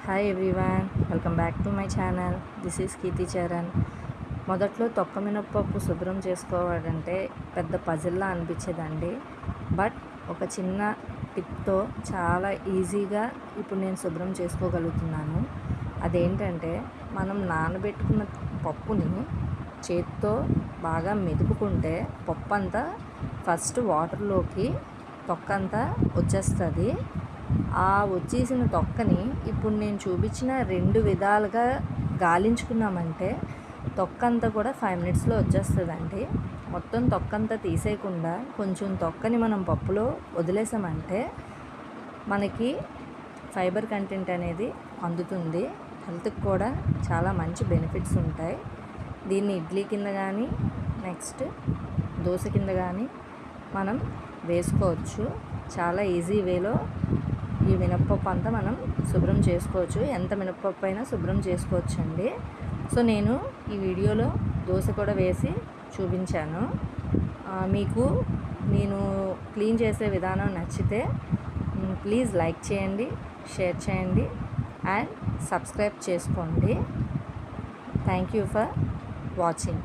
Hi everyone, welcome back to my channel. This is Keerthi Charan. మొదట్లో తొక్క మినప్పప్పు శుభ్రం చేసుకోవాలంటే పెద్ద పజిల్లా అనిపించేదండి. బట్ ఒక చిన్న టిప్తో చాలా ఈజీగా ఇప్పుడు నేను శుభ్రం చేసుకోగలుగుతున్నాను. అదేంటంటే, మనం నానబెట్టుకున్న పప్పుని చేత్తో బాగా మెదుపుకుంటే పప్పు అంతా ఫస్ట్ వాటర్లోకి తొక్కంతా వచ్చేస్తుంది. ఆ వచ్చేసిన తొక్కని ఇప్పుడు నేను చూపించిన 2 విధాలుగా గాలించుకున్నామంటే తొక్కంతా కూడా 5 మినిట్స్లో వచ్చేస్తుందండి. మొత్తం తొక్కంతా తీసేయకుండా కొంచెం తొక్కని మనం పప్పులో వదిలేసామంటే మనకి ఫైబర్ కంటెంట్ అనేది అందుతుంది. హెల్త్కి కూడా చాలా మంచి బెనిఫిట్స్ ఉంటాయి. దీన్ని ఇడ్లీ కింద కానీ నెక్స్ట్ దోశ కింద కానీ మనం వేసుకోవచ్చు. చాలా ఈజీ వేలో ఈ మినప్పప్పు అంతా మనం శుభ్రం చేసుకోవచ్చు. ఎంత మినప్పప్పు అయినా శుభ్రం చేసుకోవచ్చు అండి. సో నేను ఈ వీడియోలో దోశ కూడా వేసి చూపించాను. మీకు నేను క్లీన్ చేసే విధానం నచ్చితే ప్లీజ్ లైక్ చేయండి, షేర్ చేయండి అండ్ సబ్స్క్రైబ్ చేసుకోండి. Thank you for watching.